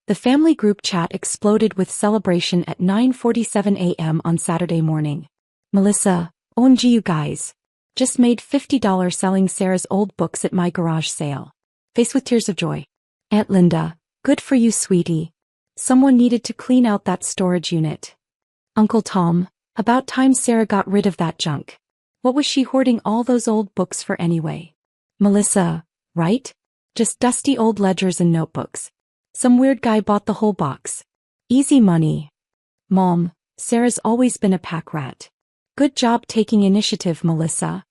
The family group chat exploded with celebration at 9:47 a.m. on Saturday morning. Melissa, OMG you guys. Just made $50 selling Sarah's old books at my garage sale. Face with tears of joy. Aunt Linda, good for you sweetie. Someone needed to clean out that storage unit. Uncle Tom, about time Sarah got rid of that junk. What was she hoarding all those old books for anyway? Melissa, right? Just dusty old ledgers and notebooks. Some weird guy bought the whole box. Easy money. Mom, Sarah's always been a pack rat. Good job taking initiative, Melissa.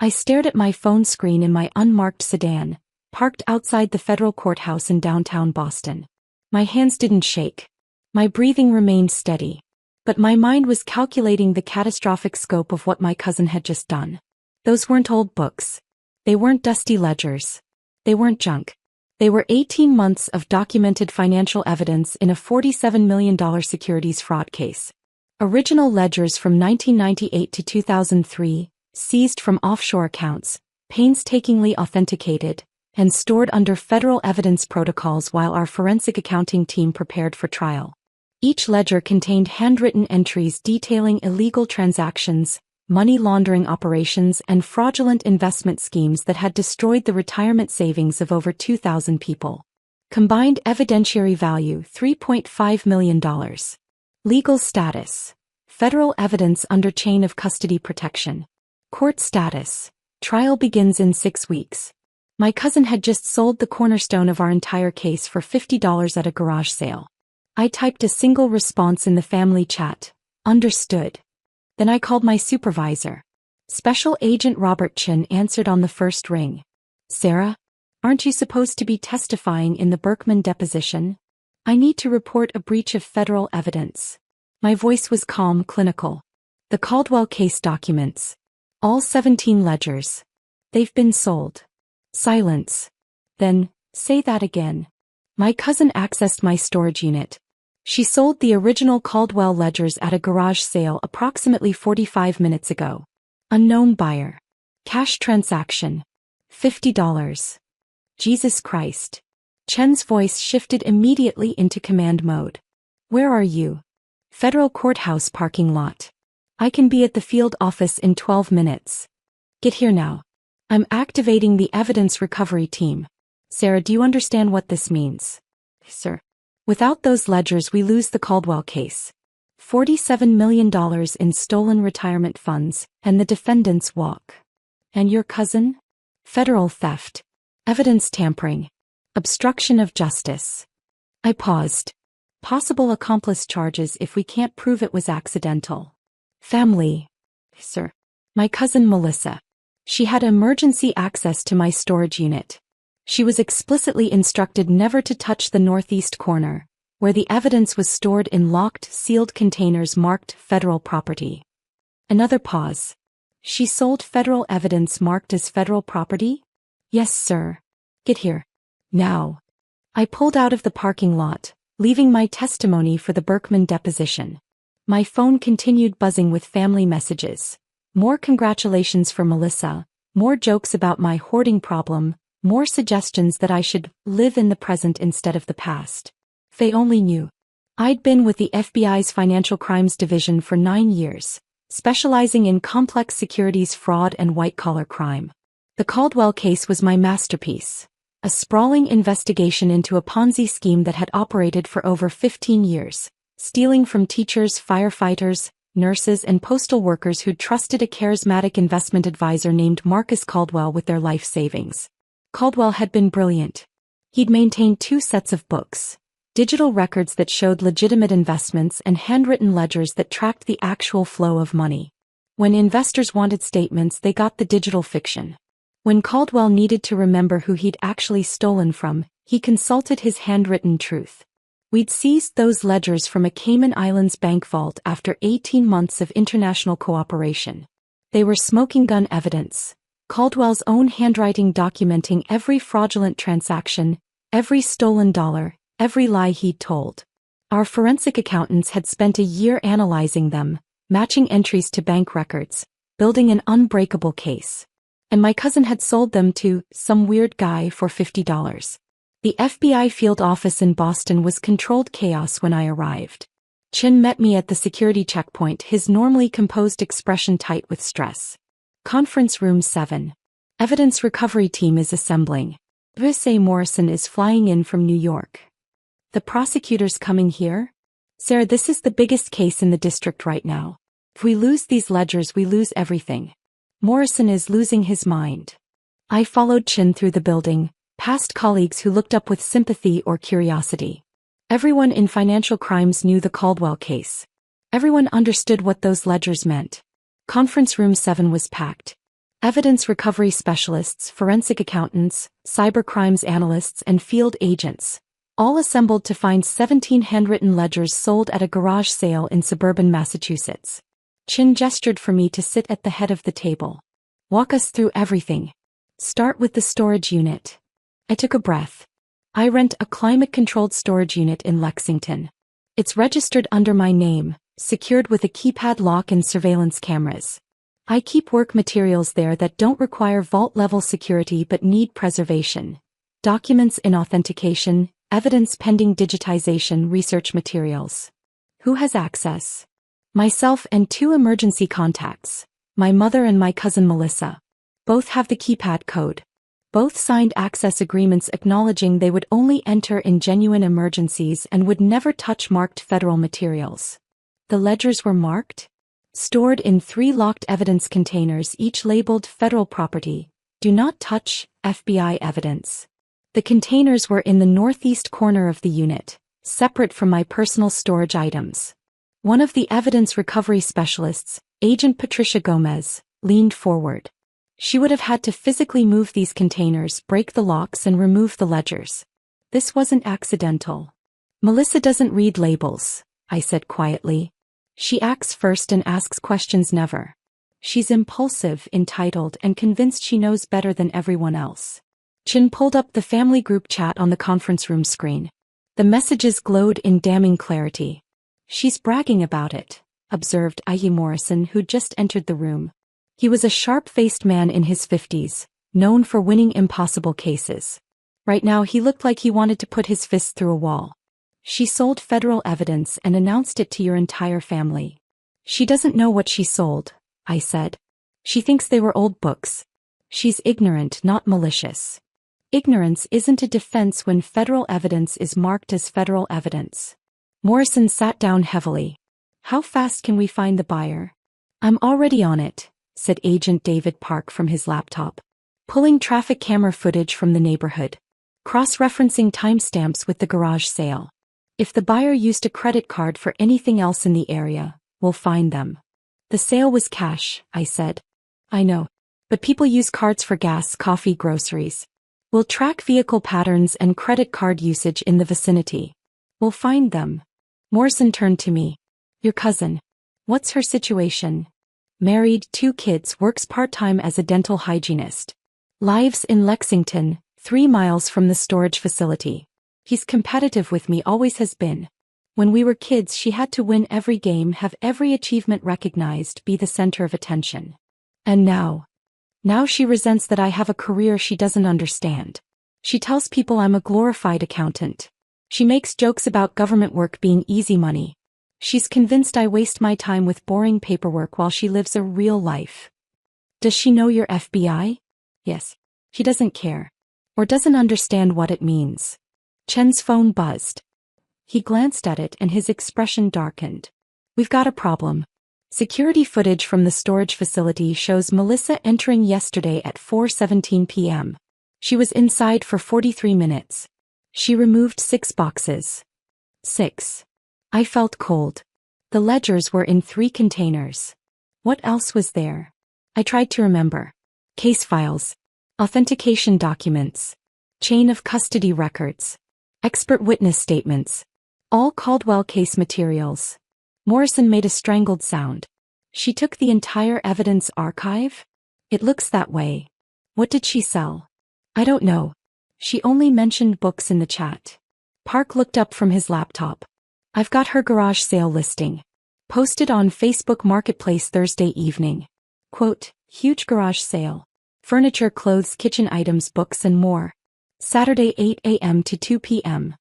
I stared at my phone screen in my unmarked sedan, parked outside the federal courthouse in downtown Boston. My hands didn't shake. My breathing remained steady. But my mind was calculating the catastrophic scope of what my cousin had just done. Those weren't old books. They weren't dusty ledgers. They weren't junk. They were 18 months of documented financial evidence in a $47 million securities fraud case. Original ledgers from 1998 to 2003, seized from offshore accounts, painstakingly authenticated, and stored under federal evidence protocols while our forensic accounting team prepared for trial. Each ledger contained handwritten entries detailing illegal transactions, money laundering operations, and fraudulent investment schemes that had destroyed the retirement savings of over 2,000 people. Combined evidentiary value $3.5 million. Legal status. Federal evidence under chain of custody protection. Court status. Trial begins in 6 weeks. My cousin had just sold the cornerstone of our entire case for $50 at a garage sale. I typed a single response in the family chat. Understood. Then I called my supervisor. Special Agent Robert Chin answered on the first ring. Sarah? Aren't you supposed to be testifying in the Berkman deposition? I need to report a breach of federal evidence. My voice was calm, clinical. The Caldwell case documents. All 17 ledgers. They've been sold. Silence. Then, say that again. My cousin accessed my storage unit. She sold the original Caldwell ledgers at a garage sale approximately 45 minutes ago. Unknown buyer. Cash transaction. $50. Jesus Christ. Chen's voice shifted immediately into command mode. Where are you? Federal Courthouse parking lot. I can be at the field office in 12 minutes. Get here now. I'm activating the evidence recovery team. Sarah, do you understand what this means? Sir. Without those ledgers we lose the Caldwell case. $47 million in stolen retirement funds, and the defendants walk. And your cousin? Federal theft. Evidence tampering. Obstruction of justice. I paused. Possible accomplice charges if we can't prove it was accidental. Family. Sir. My cousin Melissa. She had emergency access to my storage unit. She was explicitly instructed never to touch the northeast corner, where the evidence was stored in locked, sealed containers marked federal property. Another pause. She sold federal evidence marked as federal property? Yes, sir. Get here. Now. I pulled out of the parking lot, leaving my testimony for the Berkman deposition. My phone continued buzzing with family messages. More congratulations for Melissa, more jokes about my hoarding problem, more suggestions that I should live in the present instead of the past. If they only knew. I'd been with the FBI's Financial Crimes Division for 9 years, specializing in complex securities fraud and white-collar crime. The Caldwell case was my masterpiece. A sprawling investigation into a Ponzi scheme that had operated for over 15 years, stealing from teachers, firefighters, nurses, and postal workers who'd trusted a charismatic investment advisor named Marcus Caldwell with their life savings. Caldwell had been brilliant. He'd maintained 2 sets of books, digital records that showed legitimate investments and handwritten ledgers that tracked the actual flow of money. When investors wanted statements, they got the digital fiction. When Caldwell needed to remember who he'd actually stolen from, he consulted his handwritten truth. We'd seized those ledgers from a Cayman Islands bank vault after 18 months of international cooperation. They were smoking gun evidence, Caldwell's own handwriting documenting every fraudulent transaction, every stolen dollar, every lie he'd told. Our forensic accountants had spent a year analyzing them, matching entries to bank records, building an unbreakable case. And my cousin had sold them to some weird guy for $50. The FBI field office in Boston was controlled chaos when I arrived. Chin met me at the security checkpoint, his normally composed expression tight with stress. Conference room 7. Evidence recovery team is assembling. USA Morrison is flying in from New York. The prosecutor's coming here? Sarah, this is the biggest case in the district right now. If we lose these ledgers, we lose everything. Morrison is losing his mind. I followed Chin through the building, past colleagues who looked up with sympathy or curiosity. Everyone in financial crimes knew the Caldwell case. Everyone understood what those ledgers meant. Conference room 7 was packed. Evidence recovery specialists, forensic accountants, cybercrimes analysts, and field agents, all assembled to find 17 handwritten ledgers sold at a garage sale in suburban Massachusetts. Chin gestured for me to sit at the head of the table. Walk us through everything. Start with the storage unit. I took a breath. I rent a climate-controlled storage unit in Lexington. It's registered under my name, secured with a keypad lock and surveillance cameras. I keep work materials there that don't require vault-level security but need preservation. Documents in authentication, evidence pending digitization, research materials. Who has access? Myself and 2 emergency contacts, my mother and my cousin Melissa. Both have the keypad code. Both signed access agreements acknowledging they would only enter in genuine emergencies and would never touch marked federal materials. The ledgers were marked? Stored in 3 locked evidence containers, each labeled federal property. Do not touch, FBI evidence. The containers were in the northeast corner of the unit, separate from my personal storage items. One of the evidence recovery specialists, Agent Patricia Gomez, leaned forward. She would have had to physically move these containers, break the locks, and remove the ledgers. This wasn't accidental. Melissa doesn't read labels, I said quietly. She acts first and asks questions never. She's impulsive, entitled, and convinced she knows better than everyone else. Chin pulled up the family group chat on the conference room screen. The messages glowed in damning clarity. She's bragging about it, observed I.E. Morrison, who'd just entered the room. He was a sharp-faced man in his 50s, known for winning impossible cases. Right now he looked like he wanted to put his fist through a wall. She sold federal evidence and announced it to your entire family. She doesn't know what she sold, I said. She thinks they were old books. She's ignorant, not malicious. Ignorance isn't a defense when federal evidence is marked as federal evidence. Morrison sat down heavily. How fast can we find the buyer? I'm already on it, said Agent David Park from his laptop, pulling traffic camera footage from the neighborhood, cross-referencing timestamps with the garage sale. If the buyer used a credit card for anything else in the area, we'll find them. The sale was cash, I said. I know. But people use cards for gas, coffee, groceries. We'll track vehicle patterns and credit card usage in the vicinity. We'll find them. Morrison turned to me. Your cousin. What's her situation? Married, 2 kids, works part-time as a dental hygienist. Lives in Lexington, 3 miles from the storage facility. He's competitive with me, always has been. When we were kids, she had to win every game, have every achievement recognized, be the center of attention. And now she resents that I have a career she doesn't understand. She tells people I'm a glorified accountant. She makes jokes about government work being easy money. She's convinced I waste my time with boring paperwork while she lives a real life. Does she know you're FBI? Yes. She doesn't care. Or doesn't understand what it means. Chen's phone buzzed. He glanced at it and his expression darkened. We've got a problem. Security footage from the storage facility shows Melissa entering yesterday at 4:17 p.m. She was inside for 43 minutes. She removed 6 boxes. 6. I felt cold. The ledgers were in 3 containers. What else was there? I tried to remember. Case files. Authentication documents. Chain of custody records. Expert witness statements. All Caldwell case materials. Morrison made a strangled sound. She took the entire evidence archive? It looks that way. What did she sell? I don't know. She only mentioned books in the chat. Park looked up from his laptop. I've got her garage sale listing. Posted on Facebook Marketplace Thursday evening. Quote, huge garage sale. Furniture, clothes, kitchen items, books and more. Saturday 8 a.m. to 2 p.m.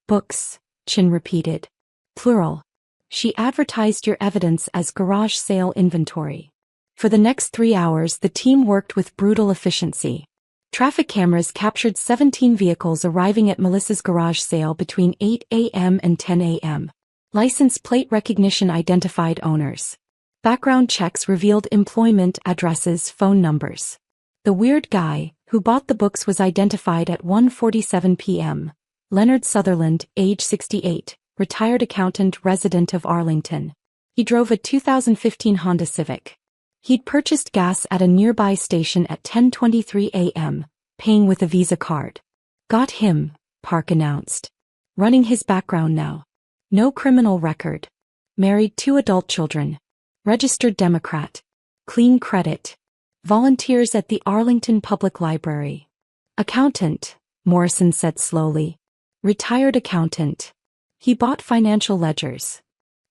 Books, Chin repeated. Plural. She advertised your evidence as garage sale inventory. For the next 3 hours the team worked with brutal efficiency. Traffic cameras captured 17 vehicles arriving at Melissa's garage sale between 8 a.m. and 10 a.m. License plate recognition identified owners. Background checks revealed employment, addresses, phone numbers. The weird guy, who bought the books, was identified at 1:47 p.m. Leonard Sutherland, age 68, retired accountant, resident of Arlington. He drove a 2015 Honda Civic. He'd purchased gas at a nearby station at 10:23 a.m., paying with a Visa card. Got him, Park announced. Running his background now. No criminal record. Married 2 adult children. Registered Democrat. Clean credit. Volunteers at the Arlington Public Library. Accountant, Morrison said slowly. Retired accountant. He bought financial ledgers.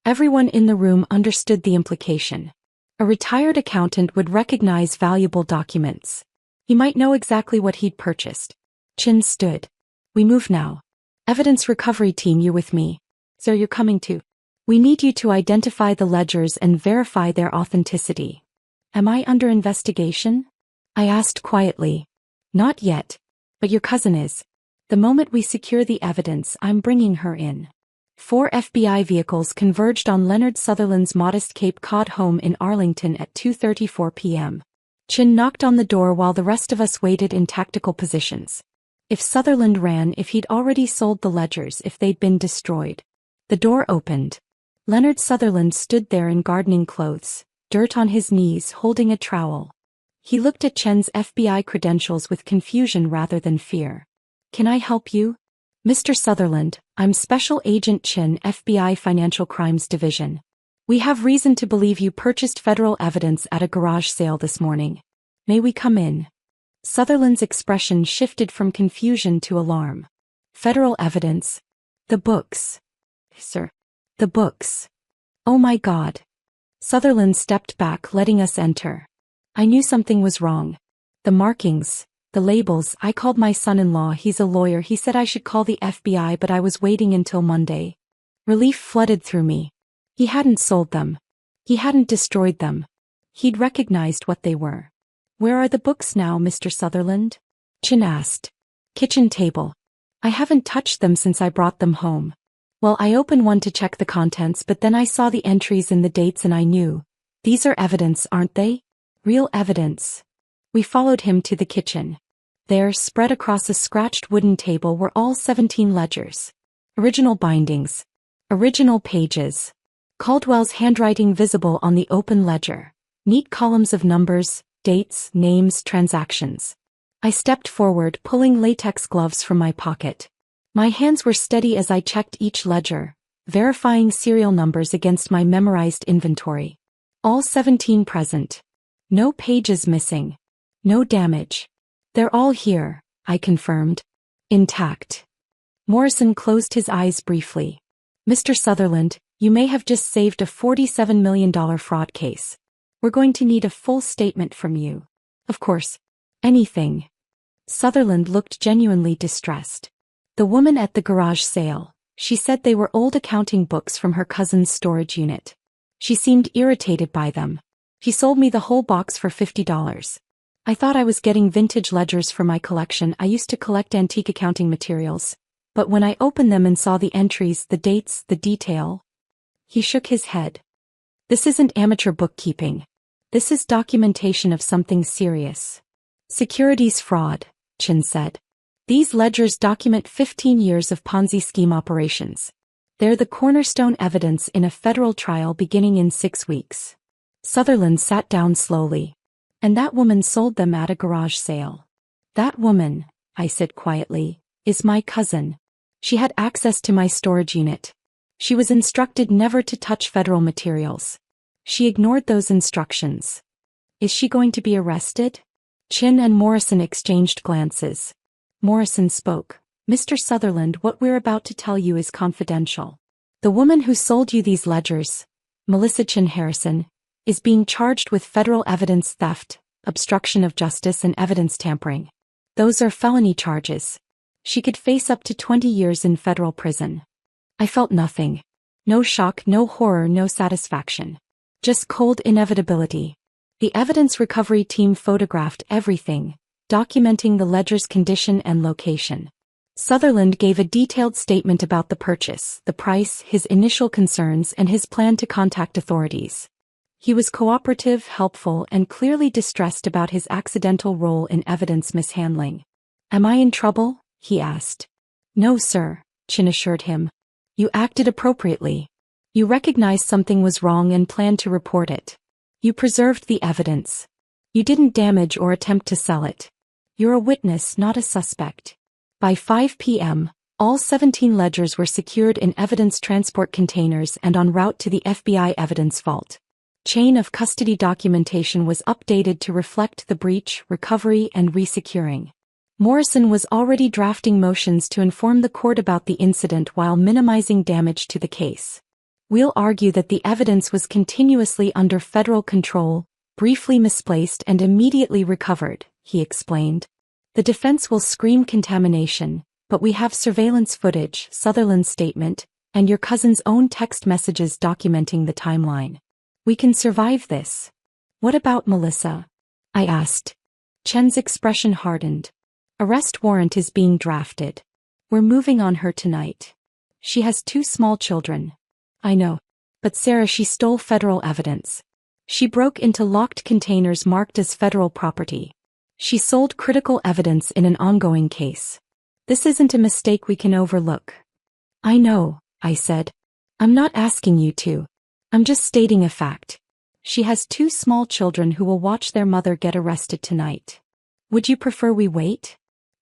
Everyone in the room understood the implication. A retired accountant would recognize valuable documents. He might know exactly what he'd purchased. Chin stood. We move now. Evidence recovery team, you with me? So you're coming too. We need you to identify the ledgers and verify their authenticity. Am I under investigation? I asked quietly. Not yet. But your cousin is. The moment we secure the evidence, I'm bringing her in. 4 FBI vehicles converged on Leonard Sutherland's modest Cape Cod home in Arlington at 2:34 p.m. Chin knocked on the door while the rest of us waited in tactical positions. If Sutherland ran, if he'd already sold the ledgers, if they'd been destroyed. The door opened. Leonard Sutherland stood there in gardening clothes, dirt on his knees, holding a trowel. He looked at Chen's FBI credentials with confusion rather than fear. Can I help you? Mr. Sutherland, I'm Special Agent Chin, FBI Financial Crimes Division. We have reason to believe you purchased federal evidence at a garage sale this morning. May we come in? Sutherland's expression shifted from confusion to alarm. Federal evidence? The books. Sir. The books. Oh my God. Sutherland stepped back, letting us enter. I knew something was wrong. The markings. The labels. I called my son-in-law, he's a lawyer, he said I should call the FBI, but I was waiting until Monday. Relief flooded through me. He hadn't sold them. He hadn't destroyed them. He'd recognized what they were. Where are the books now, Mr. Sutherland? Chin asked. Kitchen table. I haven't touched them since I brought them home. Well, I opened one to check the contents, but then I saw the entries and the dates and I knew. These are evidence, aren't they? Real evidence. We followed him to the kitchen. There, spread across a scratched wooden table, were all 17 ledgers. Original bindings. Original pages. Caldwell's handwriting visible on the open ledger. Neat columns of numbers, dates, names, transactions. I stepped forward, pulling latex gloves from my pocket. My hands were steady as I checked each ledger, verifying serial numbers against my memorized inventory. All 17 present. No pages missing. No damage. They're all here, I confirmed. Intact. Morrison closed his eyes briefly. Mr. Sutherland, you may have just saved a $47 million fraud case. We're going to need a full statement from you. Of course. Anything. Sutherland looked genuinely distressed. The woman at the garage sale, she said they were old accounting books from her cousin's storage unit. She seemed irritated by them. She sold me the whole box for $50. I thought I was getting vintage ledgers for my collection. I used to collect antique accounting materials. But when I opened them and saw the entries, the dates, the detail. He shook his head. This isn't amateur bookkeeping. This is documentation of something serious. Securities fraud, Chin said. These ledgers document 15 years of Ponzi scheme operations. They're the cornerstone evidence in a federal trial beginning in 6 weeks. Sutherland sat down slowly. And that woman sold them at a garage sale. That woman, I said quietly, is my cousin. She had access to my storage unit. She was instructed never to touch federal materials. She ignored those instructions. Is she going to be arrested? Chin and Morrison exchanged glances. Morrison spoke. Mr. Sutherland, what we're about to tell you is confidential. The woman who sold you these ledgers, Melissa Chin Harrison, is being charged with federal evidence theft, obstruction of justice and evidence tampering. Those are felony charges. She could face up to 20 years in federal prison. I felt nothing. No shock, no horror, no satisfaction. Just cold inevitability. The evidence recovery team photographed everything, documenting the ledger's condition and location. Sutherland gave a detailed statement about the purchase, the price, his initial concerns, and his plan to contact authorities. He was cooperative, helpful, and clearly distressed about his accidental role in evidence mishandling. "Am I in trouble?" he asked. "No, sir," Chin assured him. "You acted appropriately. You recognized something was wrong and planned to report it. You preserved the evidence. You didn't damage or attempt to sell it. You're a witness, not a suspect." By 5 p.m., all 17 ledgers were secured in evidence transport containers and en route to the FBI evidence vault. Chain of custody documentation was updated to reflect the breach, recovery, and resecuring. Morrison was already drafting motions to inform the court about the incident while minimizing damage to the case. "We'll argue that the evidence was continuously under federal control, briefly misplaced and immediately recovered," he explained. "The defense will scream contamination, but we have surveillance footage," Sutherland's statement, "and your cousin's own text messages documenting the timeline. We can survive this." "What about Melissa?" I asked. Chen's expression hardened. "Arrest warrant is being drafted. We're moving on her tonight. She has 2 small children." "I know. But Sarah, she stole federal evidence. She broke into locked containers marked as federal property. She sold critical evidence in an ongoing case. This isn't a mistake we can overlook." "I know," I said. "I'm not asking you to. I'm just stating a fact. She has 2 small children who will watch their mother get arrested tonight. Would you prefer we wait?"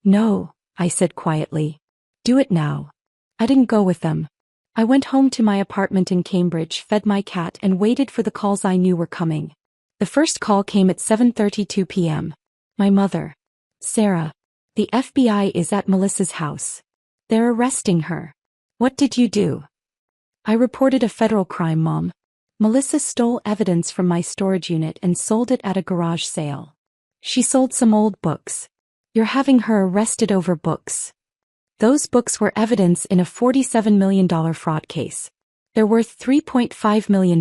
"No," I said quietly. "Do it now." I didn't go with them. I went home to my apartment in Cambridge, fed my cat, and waited for the calls I knew were coming. The first call came at 7:32 p.m. My mother. "Sarah, the FBI is at Melissa's house. They're arresting her. What did you do?" "I reported a federal crime, Mom. Melissa stole evidence from my storage unit and sold it at a garage sale. She sold some old books. You're having her arrested over books." "Those books were evidence in a $47 million fraud case. They're worth $3.5 million.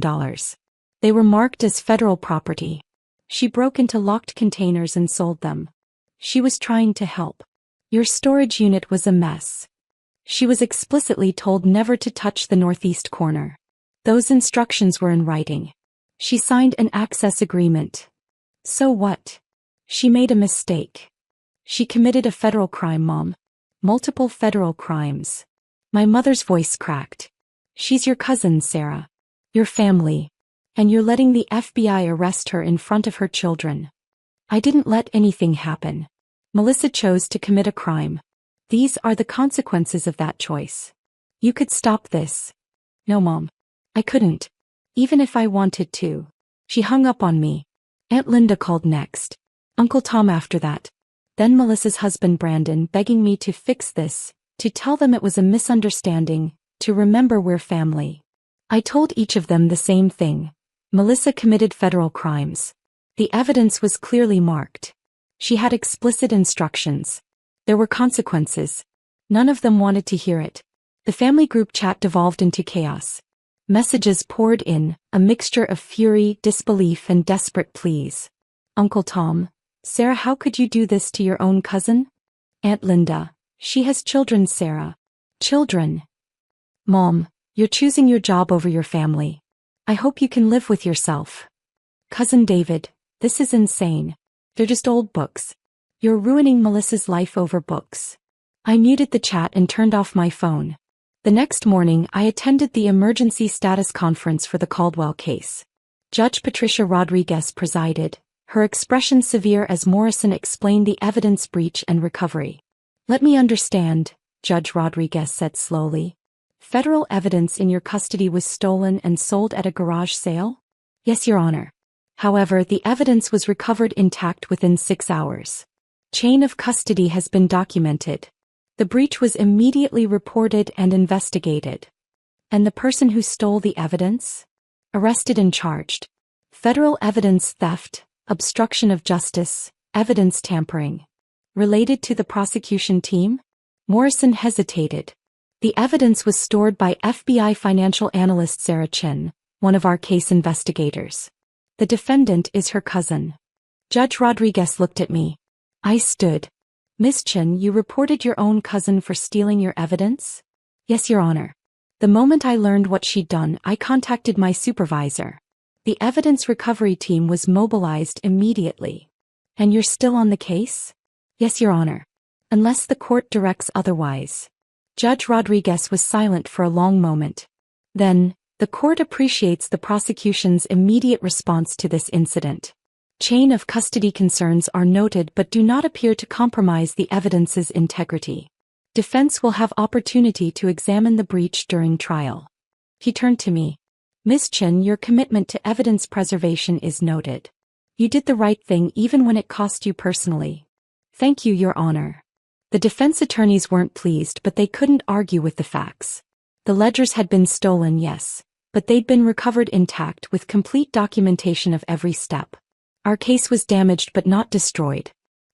They were marked as federal property. She broke into locked containers and sold them. She was trying to help. Your storage unit was a mess. She was explicitly told never to touch the northeast corner. Those instructions were in writing. She signed an access agreement. So what? She made a mistake. She committed a federal crime, Mom. Multiple federal crimes." My mother's voice cracked. "She's your cousin, Sarah. Your family. And you're letting the FBI arrest her in front of her children." "I didn't let anything happen. Melissa chose to commit a crime. These are the consequences of that choice. You could stop this." "No, Mom. I couldn't. Even if I wanted to." She hung up on me. Aunt Linda called next. Uncle Tom after that. Then Melissa's husband Brandon begging me to fix this, to tell them it was a misunderstanding, to remember we're family. I told each of them the same thing. Melissa committed federal crimes. The evidence was clearly marked. She had explicit instructions. There were consequences. None of them wanted to hear it. The family group chat devolved into chaos. Messages poured in, a mixture of fury, disbelief, and desperate pleas. "Uncle Tom, Sarah, how could you do this to your own cousin?" "Aunt Linda, she has children, Sarah." "Children?" "Mom, you're choosing your job over your family. I hope you can live with yourself." "Cousin David, this is insane. They're just old books. You're ruining Melissa's life over books." I muted the chat and turned off my phone. The next morning, I attended the emergency status conference for the Caldwell case. Judge Patricia Rodriguez presided, her expression severe as Morrison explained the evidence breach and recovery. "Let me understand," Judge Rodriguez said slowly. "Federal evidence in your custody was stolen and sold at a garage sale?" "Yes, Your Honor. However, the evidence was recovered intact within 6 hours. Chain of custody has been documented. The breach was immediately reported and investigated. And the person who stole the evidence? Arrested and charged. Federal evidence theft, obstruction of justice, evidence tampering. Related to the prosecution team? Morrison hesitated. The evidence was stored by FBI financial analyst Sarah Chin, one of our case investigators. The defendant is her cousin. Judge Rodriguez looked at me. I stood. Miss Chin, you reported your own cousin for stealing your evidence? Yes, Your Honor. The moment I learned what she'd done, I contacted my supervisor. The evidence recovery team was mobilized immediately. And you're still on the case? Yes, Your Honor. Unless the court directs otherwise. Judge Rodriguez was silent for a long moment. Then, the court appreciates the prosecution's immediate response to this incident. Chain of custody concerns are noted but do not appear to compromise the evidence's integrity. Defense will have opportunity to examine the breach during trial. He turned to me. Miss Chin, your commitment to evidence preservation is noted. You did the right thing even when it cost you personally. Thank you, Your Honor. The defense attorneys weren't pleased, but they couldn't argue with the facts. The ledgers had been stolen, yes, but they'd been recovered intact with complete documentation of every step. Our case was damaged but not destroyed.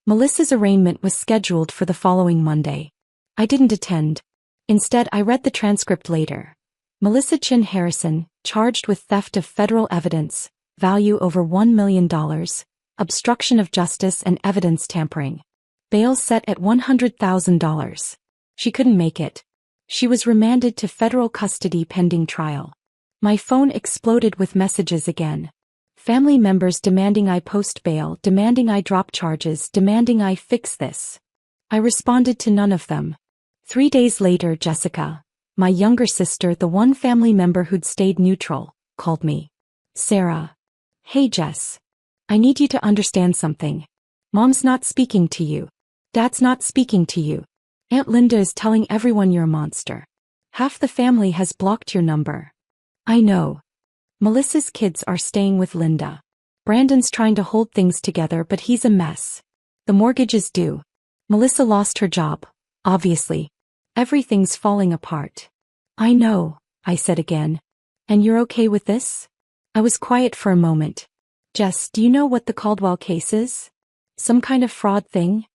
Melissa's arraignment was scheduled for the following Monday. I didn't attend. Instead, I read the transcript later. Melissa Chin Harrison, charged with theft of federal evidence, value over $1 million, obstruction of justice and evidence tampering. Bail set at $100,000. She couldn't make it. She was remanded to federal custody pending trial. My phone exploded with messages again. Family members demanding I post bail, demanding I drop charges, demanding I fix this. I responded to none of them. 3 days later, Jessica, my younger sister, the one family member who'd stayed neutral, called me. Sarah. Hey Jess. I need you to understand something. Mom's not speaking to you. Dad's not speaking to you. Aunt Linda is telling everyone you're a monster. Half the family has blocked your number. I know. Melissa's kids are staying with Linda. Brandon's trying to hold things together, but he's a mess. The mortgage is due. Melissa lost her job, obviously. Everything's falling apart. I know, I said again. And you're okay with this? I was quiet for a moment. Jess, do you know what the Caldwell case is? Some kind of fraud thing?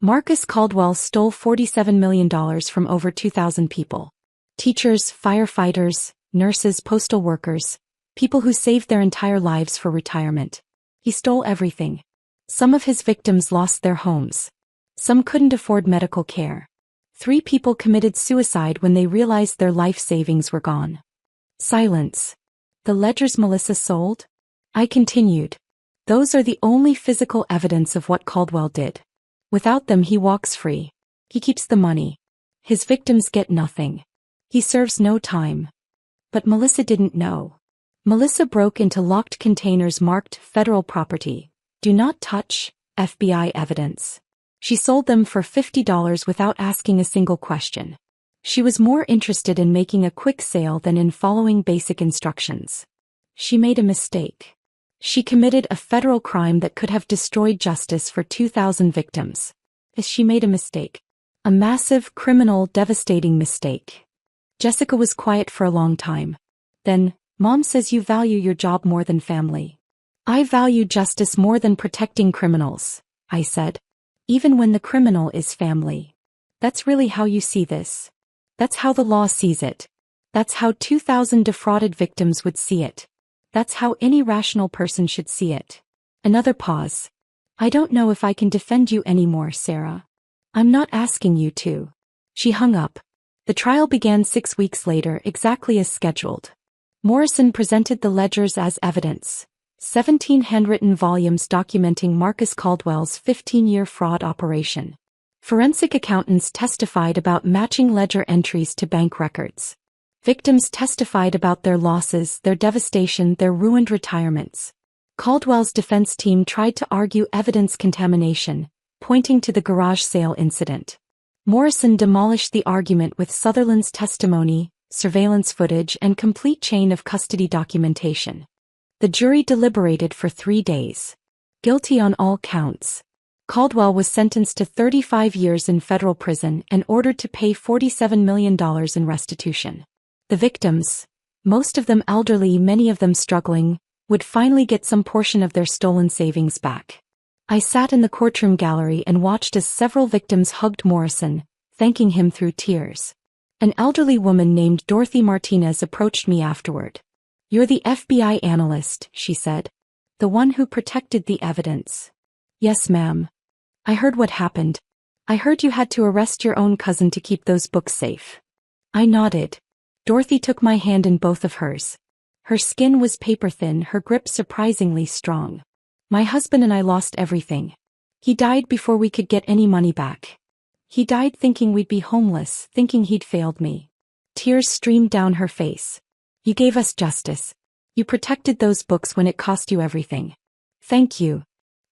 Marcus Caldwell stole $47 million from over 2,000 people. Teachers, firefighters, nurses, postal workers, people who saved their entire lives for retirement. He stole everything. Some of his victims lost their homes. Some couldn't afford medical care. 3 people committed suicide when they realized their life savings were gone. Silence. The ledgers Melissa sold? I continued. Those are the only physical evidence of what Caldwell did. Without them, he walks free. He keeps the money. His victims get nothing. He serves no time. But Melissa didn't know. Melissa broke into locked containers marked federal property. Do not touch, FBI evidence. She sold them for $50 without asking a single question. She was more interested in making a quick sale than in following basic instructions. She made a mistake. She committed a federal crime that could have destroyed justice for 2,000 victims. She made a mistake. A massive, criminal, devastating mistake. Jessica was quiet for a long time. Then, Mom says you value your job more than family. I value justice more than protecting criminals, I said. Even when the criminal is family. That's really how you see this. That's how the law sees it. That's how 2,000 defrauded victims would see it. That's how any rational person should see it. Another pause. I don't know if I can defend you anymore, Sarah. I'm not asking you to. She hung up. The trial began 6 weeks later, exactly as scheduled. Morrison presented the ledgers as evidence. 17 handwritten volumes documenting Marcus Caldwell's 15-year fraud operation. Forensic accountants testified about matching ledger entries to bank records. Victims testified about their losses, their devastation, their ruined retirements. Caldwell's defense team tried to argue evidence contamination, pointing to the garage sale incident. Morrison demolished the argument with Sutherland's testimony, surveillance footage, and complete chain of custody documentation. The jury deliberated for 3 days. Guilty on all counts. Caldwell was sentenced to 35 years in federal prison and ordered to pay $47 million in restitution. The victims, most of them elderly, many of them struggling, would finally get some portion of their stolen savings back. I sat in the courtroom gallery and watched as several victims hugged Morrison, thanking him through tears. An elderly woman named Dorothy Martinez approached me afterward. "You're the FBI analyst," she said. "The one who protected the evidence." "Yes, ma'am. I heard what happened. I heard you had to arrest your own cousin to keep those books safe." I nodded. Dorothy took my hand in both of hers. Her skin was paper-thin, her grip surprisingly strong. "My husband and I lost everything. He died before we could get any money back. He died thinking we'd be homeless, thinking he'd failed me." Tears streamed down her face. "You gave us justice. You protected those books when it cost you everything. Thank you."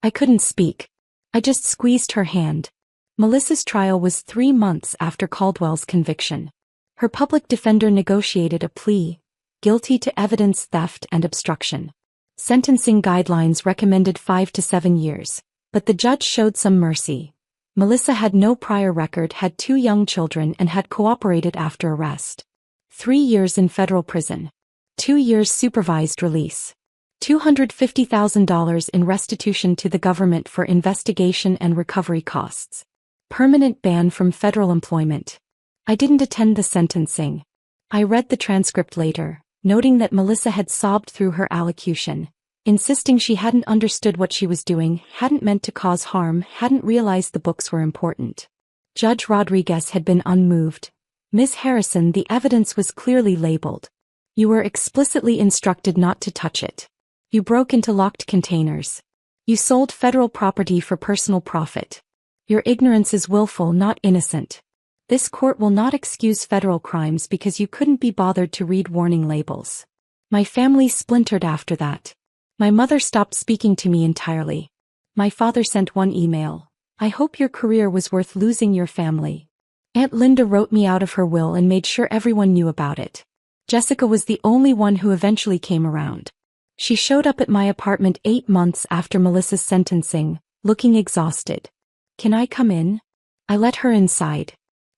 I couldn't speak. I just squeezed her hand. Melissa's trial was 3 months after Caldwell's conviction. Her public defender negotiated a plea, guilty to evidence theft and obstruction. Sentencing guidelines recommended 5 to 7 years, but the judge showed some mercy. Melissa had no prior record, had 2 young children, and had cooperated after arrest. 3 years in federal prison. 2 years supervised release. $250,000 in restitution to the government for investigation and recovery costs. Permanent ban from federal employment. I didn't attend the sentencing. I read the transcript later, noting that Melissa had sobbed through her allocution, insisting she hadn't understood what she was doing, hadn't meant to cause harm, hadn't realized the books were important. Judge Rodriguez had been unmoved. "Ms. Harrison, the evidence was clearly labeled. You were explicitly instructed not to touch it. You broke into locked containers. You sold federal property for personal profit. Your ignorance is willful, not innocent. This court will not excuse federal crimes because you couldn't be bothered to read warning labels." My family splintered after that. My mother stopped speaking to me entirely. My father sent one email. "I hope your career was worth losing your family." Aunt Linda wrote me out of her will and made sure everyone knew about it. Jessica was the only one who eventually came around. She showed up at my apartment 8 months after Melissa's sentencing, looking exhausted. "Can I come in?" I let her inside.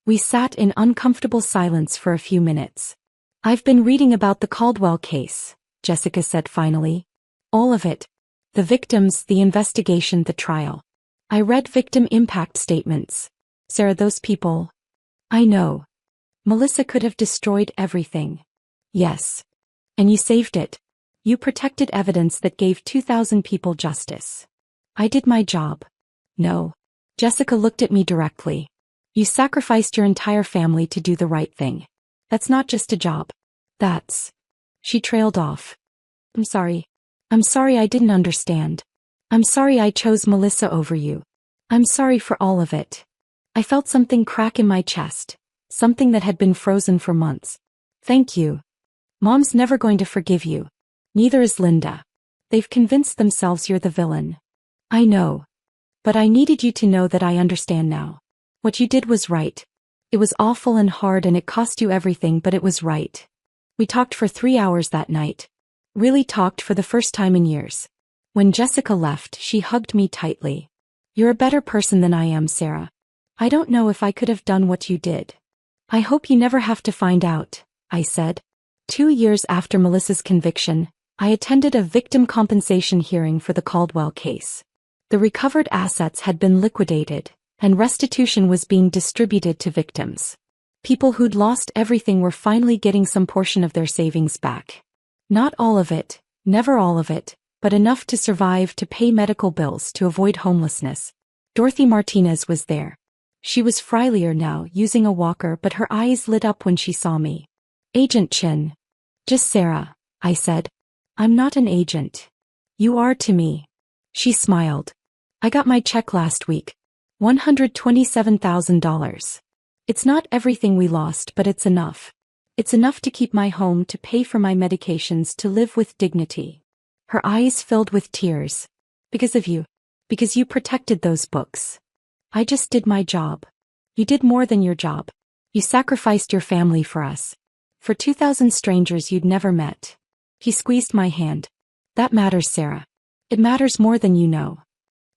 We sat in uncomfortable silence for a few minutes. "I've been reading about the Caldwell case," Jessica said finally. "All of it. The victims, the investigation, the trial. I read victim impact statements. Sarah, those people." "I know. Melissa could have destroyed everything." "Yes. And you saved it. You protected evidence that gave 2,000 people justice." "I did my job." "No." Jessica looked at me directly. "You sacrificed your entire family to do the right thing. That's not just a job. That's..." She trailed off. "I'm sorry. I'm sorry I didn't understand. I'm sorry I chose Melissa over you. I'm sorry for all of it." I felt something crack in my chest, something that had been frozen for months. "Thank you. Mom's never going to forgive you. Neither is Linda. They've convinced themselves you're the villain." "I know. But I needed you to know that I understand now. What you did was right. It was awful and hard and it cost you everything, but it was right." We talked for 3 hours that night. Really talked for the first time in years. When Jessica left, she hugged me tightly. "You're a better person than I am, Sarah. I don't know if I could have done what you did." "I hope you never have to find out," I said. 2 years after Melissa's conviction, I attended a victim compensation hearing for the Caldwell case. The recovered assets had been liquidated, and restitution was being distributed to victims. People who'd lost everything were finally getting some portion of their savings back. Not all of it, never all of it, but enough to survive, to pay medical bills, to avoid homelessness. Dorothy Martinez was there. She was frailier now, using a walker, but her eyes lit up when she saw me. "Agent Chin." "Just Sarah," I said. "I'm not an agent." "You are to me." She smiled. "I got my check last week. $127,000. It's not everything we lost, but it's enough. It's enough to keep my home, to pay for my medications, to live with dignity." Her eyes filled with tears. "Because of you. Because you protected those books. I just did my job." "You did more than your job. You sacrificed your family for us. For 2,000 strangers you'd never met." He squeezed my hand. "That matters, Sarah. It matters more than you know."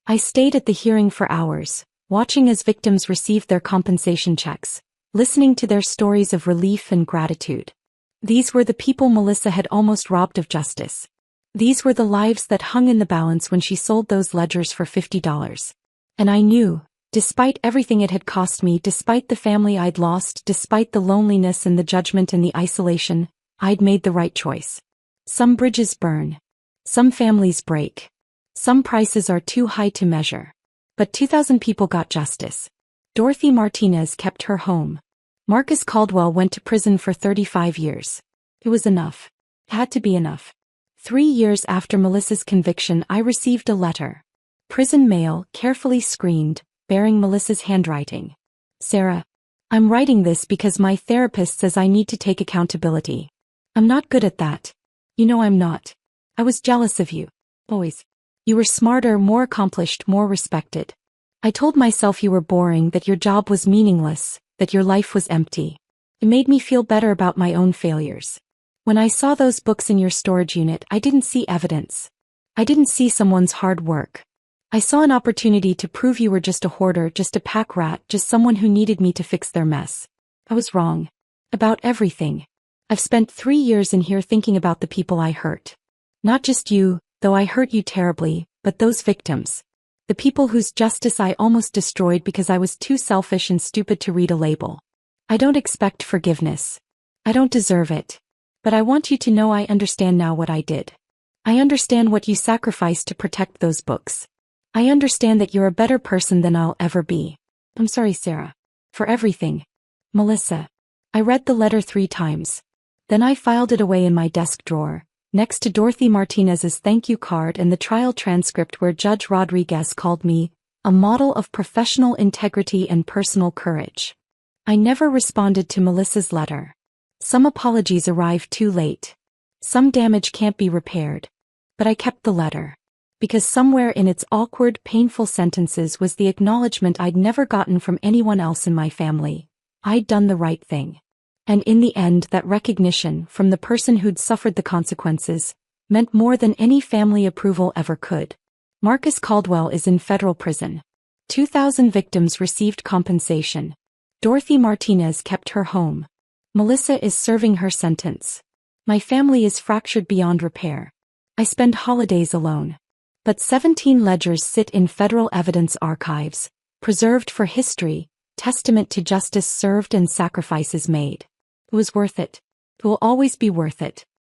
I stayed at the hearing for hours, watching as victims received their compensation checks, listening to their stories of relief and gratitude. These were the people Melissa had almost robbed of justice. These were the lives that hung in the balance when she sold those ledgers for $50. And I knew, despite everything it had cost me, despite the family I'd lost, despite the loneliness and the judgment and the isolation, I'd made the right choice. Some bridges burn. Some families break. Some prices are too high to measure. But 2,000 people got justice. Dorothy Martinez kept her home. Marcus Caldwell went to prison for 35 years. It was enough. It had to be enough. 3 years after Melissa's conviction, I received a letter. Prison mail, carefully screened, bearing Melissa's handwriting. Sarah, I'm writing this because my therapist says I need to take accountability. I'm not good at that. You know I'm not. I was jealous of you. Always. You were smarter, more accomplished, more respected. I told myself you were boring, that your job was meaningless, that your life was empty. It made me feel better about my own failures. When I saw those books in your storage unit, I didn't see evidence. I didn't see someone's hard work. I saw an opportunity to prove you were just a hoarder, just a pack rat, just someone who needed me to fix their mess. I was wrong. About everything. I've spent 3 years in here thinking about the people I hurt. Not just you, though I hurt you terribly, but those victims. The people whose justice I almost destroyed because I was too selfish and stupid to read a label. I don't expect forgiveness. I don't deserve it. But I want you to know I understand now what I did. I understand what you sacrificed to protect those books. I understand that you're a better person than I'll ever be. I'm sorry, Sarah. For everything. Melissa. I read the letter 3 times. Then I filed it away in my desk drawer, next to Dorothy Martinez's thank you card and the trial transcript where Judge Rodriguez called me a model of professional integrity and personal courage. I never responded to Melissa's letter. Some apologies arrived too late. Some damage can't be repaired. But I kept the letter. Because somewhere in its awkward, painful sentences was the acknowledgement I'd never gotten from anyone else in my family. I'd done the right thing. And in the end, that recognition, from the person who'd suffered the consequences, meant more than any family approval ever could. Marcus Caldwell is in federal prison. 2,000 victims received compensation. Dorothy Martinez kept her home. Melissa is serving her sentence. My family is fractured beyond repair. I spend holidays alone. But 17 ledgers sit in federal evidence archives, preserved for history, testament to justice served and sacrifices made. It was worth it. It will always be worth it.